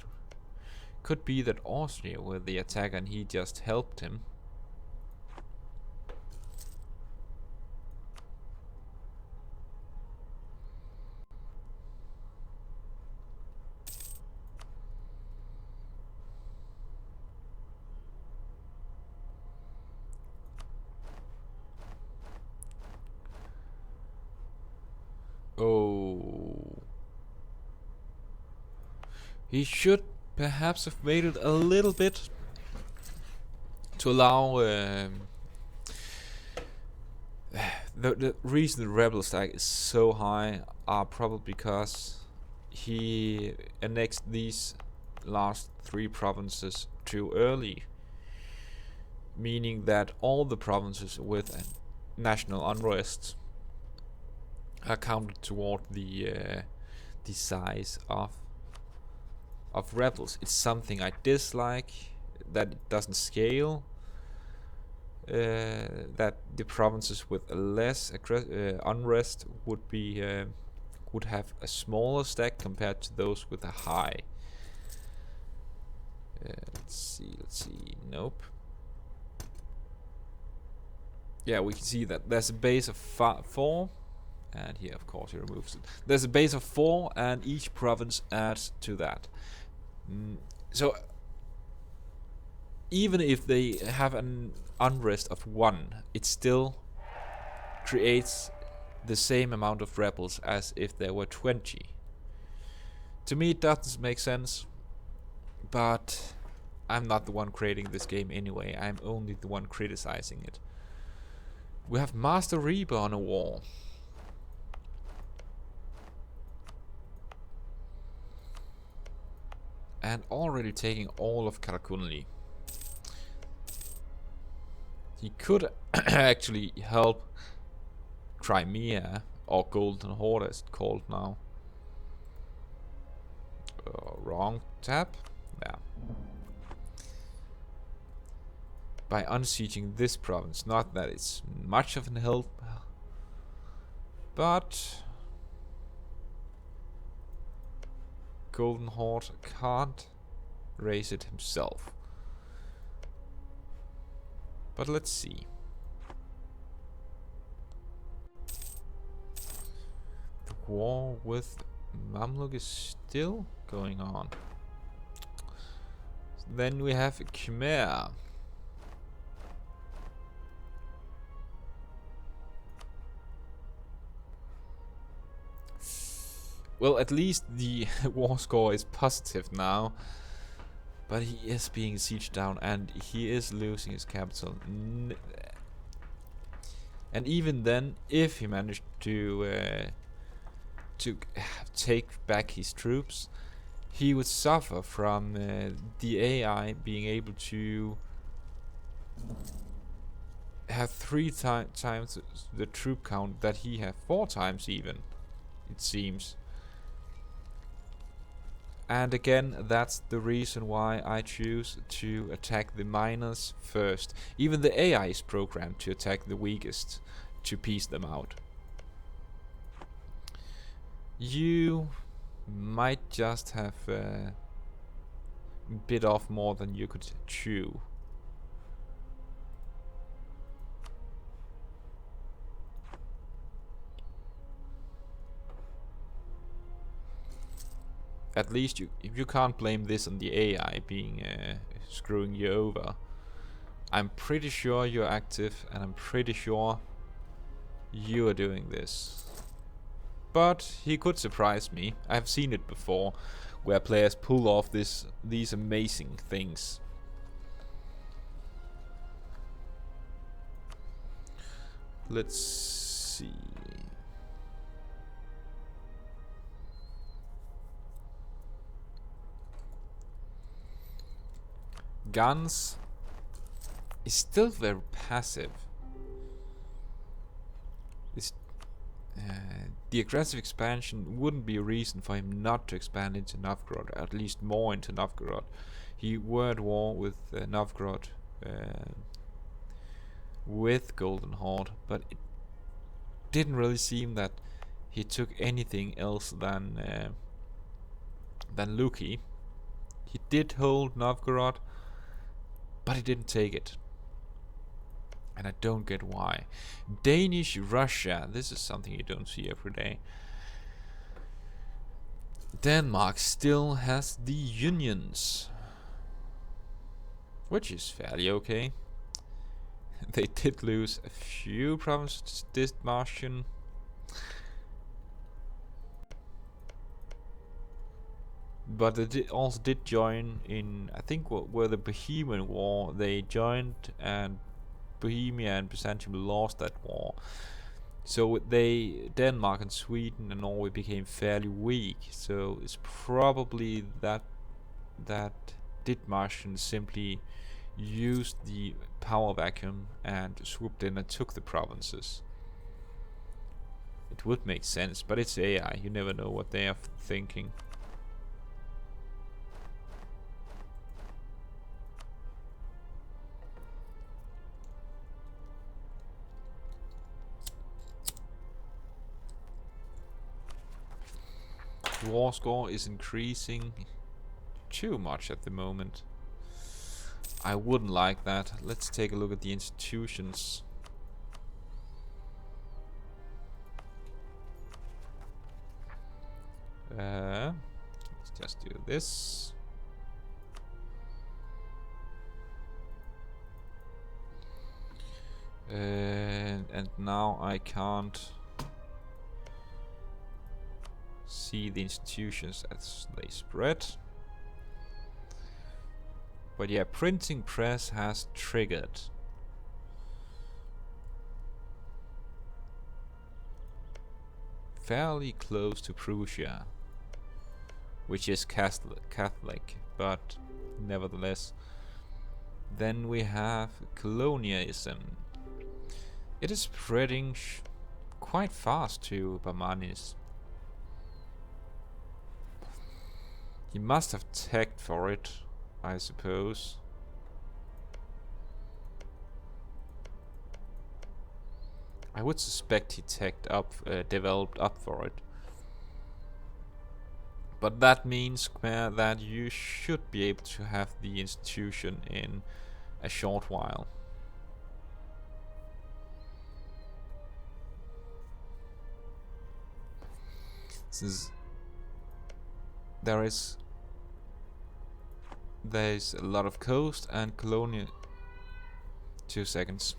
Could be that Austria were the attacker and he just helped him. Oh. He should perhaps have waited a little bit to allow the reason the rebel stack is so high are probably because he annexed these last 3 provinces too early, meaning that all the provinces with national unrest are counted toward the size of rebels. It's something I dislike, that it doesn't scale, that the provinces with less unrest would have a smaller stack compared to those with a high. Let's see. Nope. Yeah, we can see that there's a base of 4. And here, of course, he removes it. There's a base of 4, and each province adds to that. So, even if they have an unrest of 1, it still creates the same amount of rebels as if there were 20. To me, it doesn't make sense, but I'm not the one creating this game anyway. I'm only the one criticizing it. We have Master Reaper on a wall. And already taking all of Karakunli. He could actually help Crimea, or Golden Horde as it's called now. Wrong tab? Yeah. By unsieging this province. Not that it's much of an help, but Golden Horde can't raise it himself. But let's see. The war with Mamluk is still going on. Then we have Khmer. Well, at least the war score is positive now. But he is being sieged down and he is losing his capital. And even then, if he managed to take back his troops, he would suffer from the AI being able to have 3 times the troop count that he had, 4 times even, it seems. And again, that's the reason why I choose to attack the miners first. Even the AI is programmed to attack the weakest, to piece them out. You might just have bit off more than you could chew. At least you can't blame this on the AI being screwing you over. I'm pretty sure you're active, and I'm pretty sure you are doing this. But he could surprise me. I've seen it before, where players pull off these amazing things. Let's see. Guns is still very passive. The aggressive expansion wouldn't be a reason for him not to expand into Novgorod, at least more into Novgorod. He were at war with Novgorod with Golden Horde, but it didn't really seem that he took anything else than Luki. He did hold Novgorod, but he didn't take it. And I don't get why. Danish Russia. This is something you don't see every day. Denmark still has the unions, which is fairly okay. They did lose a few provinces this Martian. But they also did join in, I think, were the Bohemian War. They joined, and Bohemia and Byzantium lost that war. So Denmark and Sweden and Norway became fairly weak. So it's probably that Dithmarschen simply used the power vacuum and swooped in and took the provinces. It would make sense, but it's AI. You never know what they are thinking. War score is increasing too much at the moment. I wouldn't like that. Let's take a look at the institutions. Let's just do this. And now I can't see the institutions as they spread. But yeah, printing press has triggered. Fairly close to Prussia, which is Catholic, but nevertheless. Then we have colonialism. It is spreading quite fast to Bamanis. He must have tagged for it, I suppose. I would suspect he tagged up, developed up for it. But that means that you should be able to have the institution in a short while. Since there's a lot of coast and colonial. 2 seconds.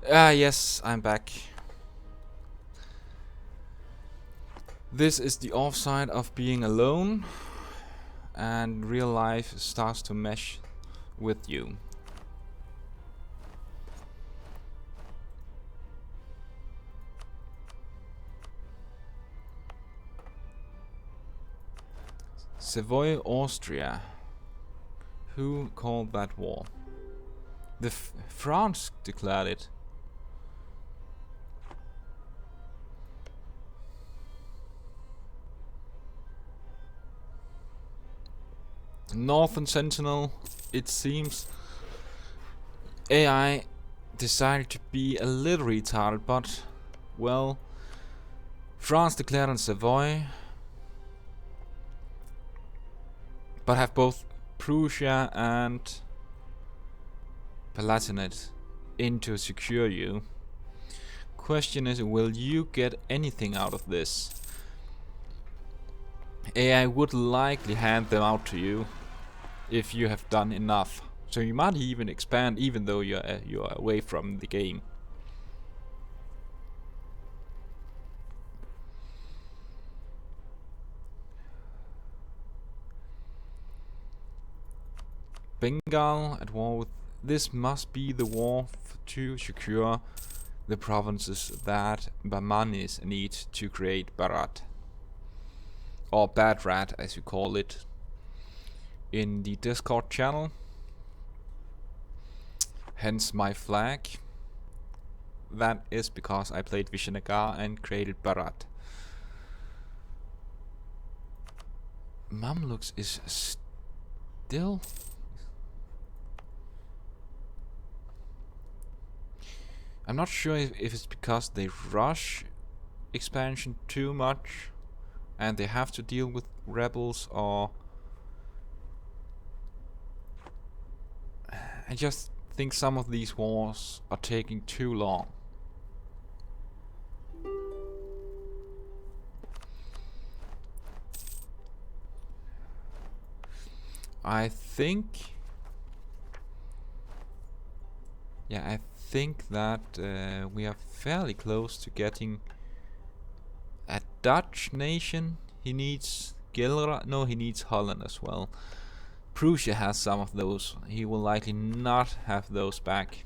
Yes, I'm back. This is the offside of being alone, and real life starts to mesh with you. Savoy, Austria. Who called that war? France declared it. Northern Sentinel, it seems AI decided to be a little retarded, but well, France declared on Savoy, but have both Prussia and Palatinate in to secure you. Question is, will you get anything out of this? AI would likely hand them out to you if you have done enough. So you might even expand even though you're away from the game. Bengal at war with... This must be the war to secure the provinces that Bamanis need to create Bharat. Or Bad Rat, as you call it, in the Discord channel. Hence my flag. That is because I played Vishanagar and created Bharat. Mamluks is still... I'm not sure if it's because they rush expansion too much and they have to deal with rebels, or I just think some of these wars are taking too long. I think... Yeah, I think that we are fairly close to getting a Dutch nation. He needs Gilad. No, he needs Holland as well. Prussia has some of those. He will likely not have those back.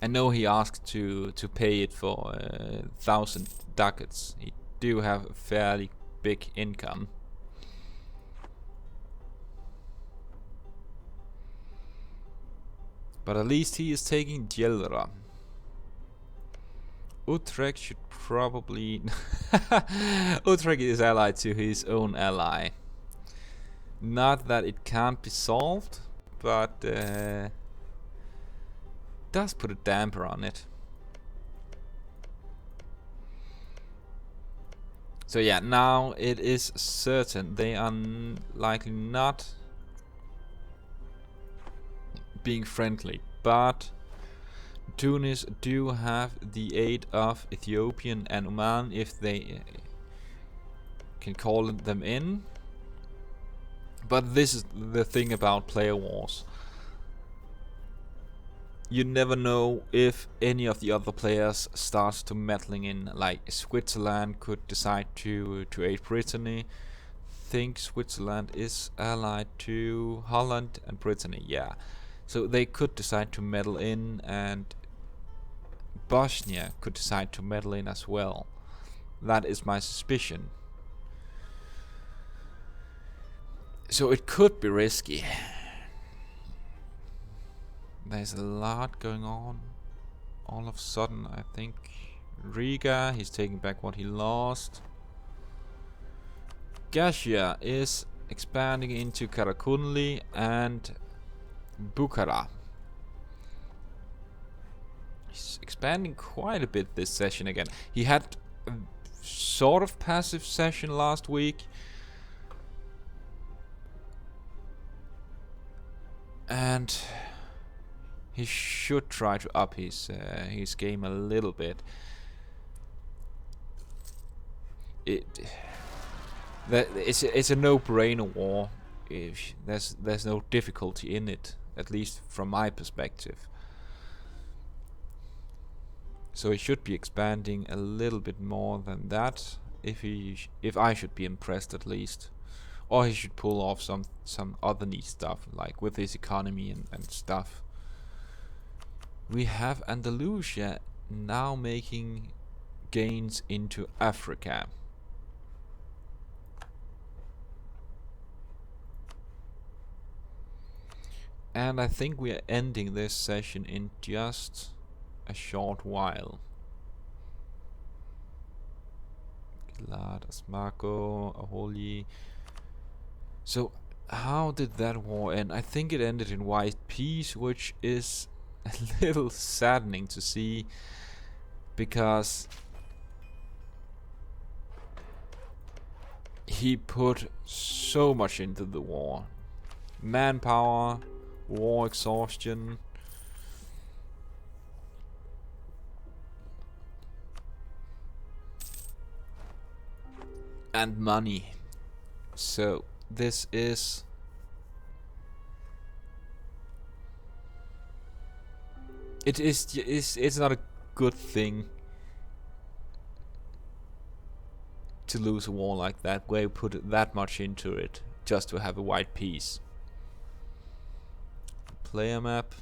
I know he asked to pay it for 1,000 ducats. He do have a fairly big income. But at least he is taking Gilad. Utrecht should probably... Utrecht is allied to his own ally. Not that it can't be solved, but does put a damper on it. So yeah, now it is certain they are likely not being friendly, but Tunis do have the aid of Ethiopian and Oman if they can call them in. But this is the thing about player wars. You never know if any of the other players starts to meddling in. Like Switzerland could decide to aid Brittany. Think Switzerland is allied to Holland and Brittany, yeah. So they could decide to meddle in, and Bosnia could decide to meddle in as well. That is my suspicion. So it could be risky. There's a lot going on. All of a sudden, I think Riga, he's taking back what he lost. Gashia is expanding into Karakunli and Bukhara. He's expanding quite a bit this session again. He had a sort of passive session last week. And he should try to up his game a little bit. It's a no-brainer war. If there's no difficulty in it, at least from my perspective. So he should be expanding a little bit more than that, if I should be impressed at least. Or he should pull off some other neat stuff, like with his economy and stuff. We have Andalusia now making gains into Africa. And I think we are ending this session in just a short while. Gilad, Asmako, Aholi. So how did that war end? I think it ended in white peace, which is a little saddening to see, because he put so much into the war. Manpower, war exhaustion. And money. So this is it's not a good thing to lose a war like that, where you put that much into it just to have a white piece. Player map.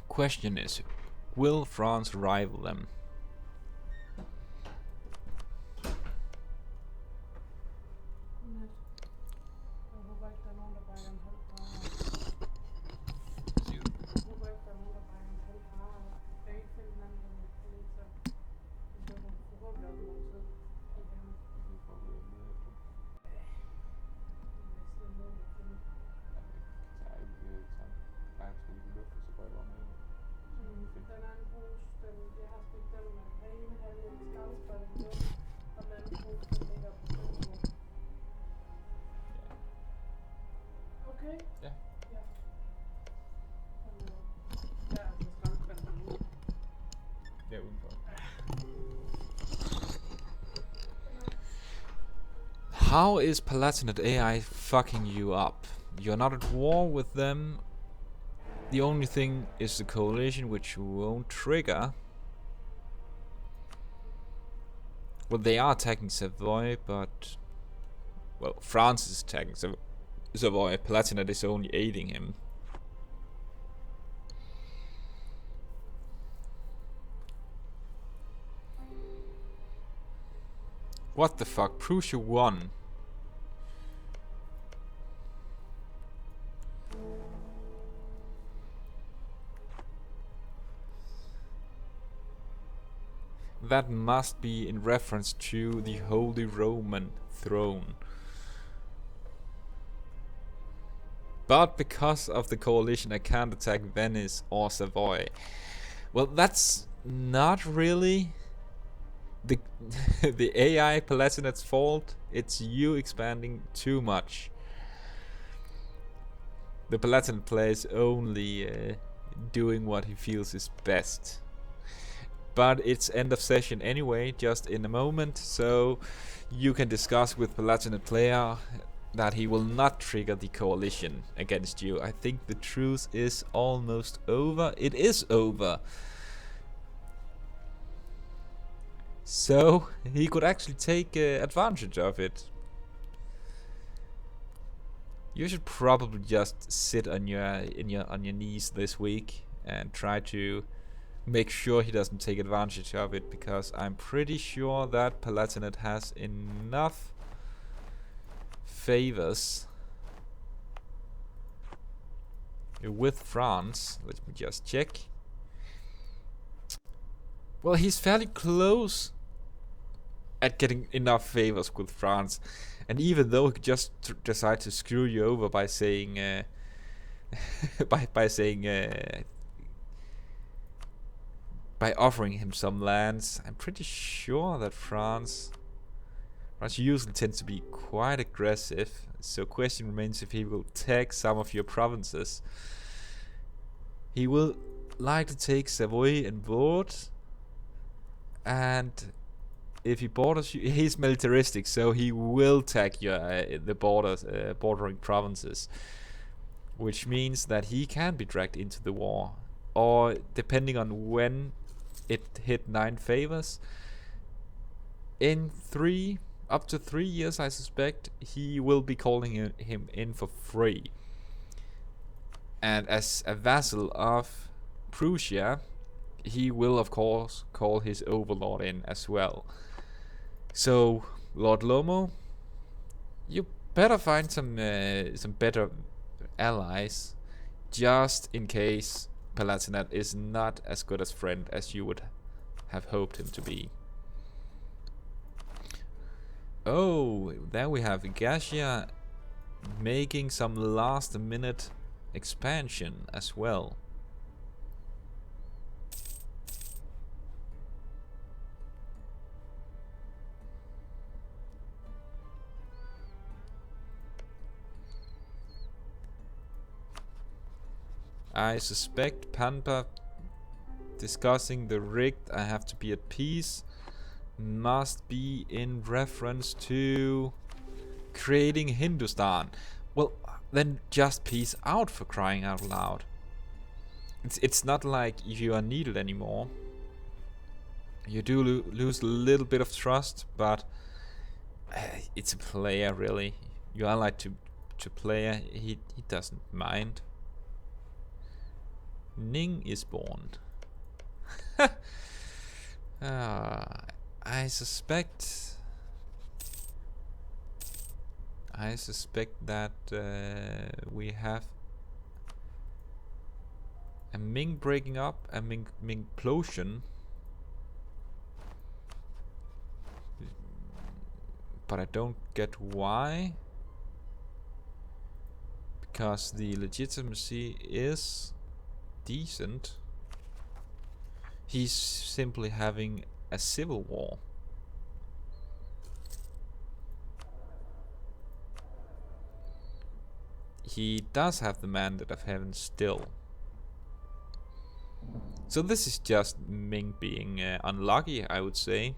Question is, will France rival them? How is Palatinate AI fucking you up? You're not at war with them. The only thing is the coalition, which won't trigger. Well, they are attacking Savoy, but... Well, France is attacking Savoy. Palatinate is only aiding him. What the fuck? Prussia won. That must be in reference to the Holy Roman throne. But because of the coalition, I can't attack Venice or Savoy. Well, that's not really the the AI Palatinate's fault. It's you expanding too much. The Palatinate player is only doing what he feels is best. But it's end of session anyway, just in a moment, so you can discuss with Palatinate player that he will not trigger the coalition against you. I think the truce is almost over. It is over. So he could actually take advantage of it. You should probably just sit on your knees this week and try to make sure he doesn't take advantage of it, because I'm pretty sure that Palatinate has enough favors with France. Let me just check. Well, he's fairly close at getting enough favors with France, and even though he could just decide to screw you over by saying by offering him some lands, I'm pretty sure that France usually tends to be quite aggressive. So question remains if he will take some of your provinces. He will like to take Savoy and Vaud, and if he borders you, he's militaristic, so he will take your the bordering provinces, which means that he can be dragged into the war, or depending on when it hit 9 favors, in up to 3 years, I suspect, he will be calling him in for free. And as a vassal of Prussia, he will of course call his overlord in as well. So, Lord Lomo, you better find some better allies, just in case Palatinate is not as good a friend as you would have hoped him to be. Oh, there we have Gasia making some last minute expansion as well. I suspect Pampa discussing the rigged I have to be at peace must be in reference to creating Hindustan. Well, then just peace out, for crying out loud. It's not like you are needed anymore. You do lose a little bit of trust, but it's a player, really. You are like to player. He doesn't mind. Ning is born. I suspect that we have a Ming breaking up, a Mingplosion, but I don't get why, because the legitimacy is decent. He's simply having a civil war. He does have the Mandate of Heaven still. So this is just Ming being unlucky, I would say.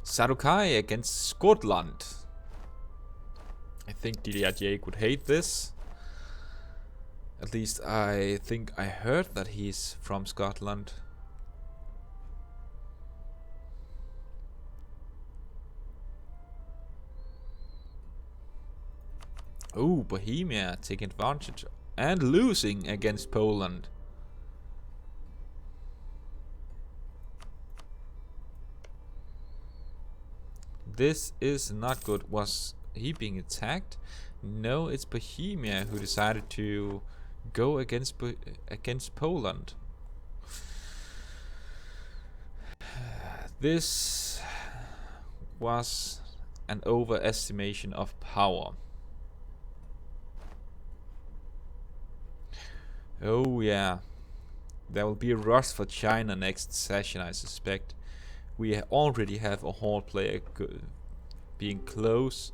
Sarukai against Scotland. I think Gilad would hate this. At least I think I heard that he's from Scotland. Oh, Bohemia taking advantage and losing against Poland. This is not good. Was he being attacked? No, it's Bohemia who decided to go against Poland. This was an overestimation of power. Oh yeah, there will be a rush for China next session, I suspect. We already have a Hall player being close.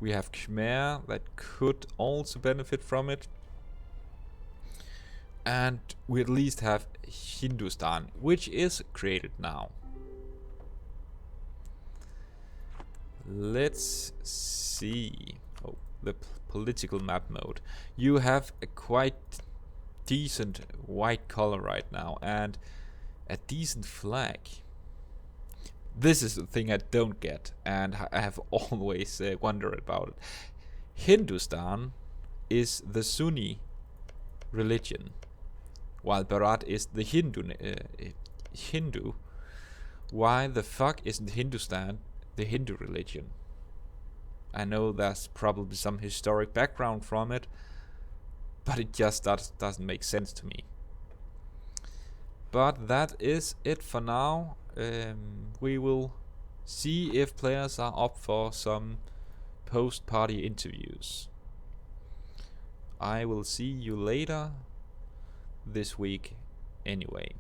We have Khmer that could also benefit from it. And we at least have Hindustan, which is created now. Let's see. Oh, the political map mode. You have a quite decent white color right now and a decent flag. This is the thing I don't get, and I have always wondered about it. Hindustan is the Sunni religion, while Bharat is the Hindu. Why the fuck isn't Hindustan the Hindu religion? I know there's probably some historic background from it, but it just doesn't make sense to me. But that is it for now. We will see if players are up for some post-party interviews. I will see you later this week anyway.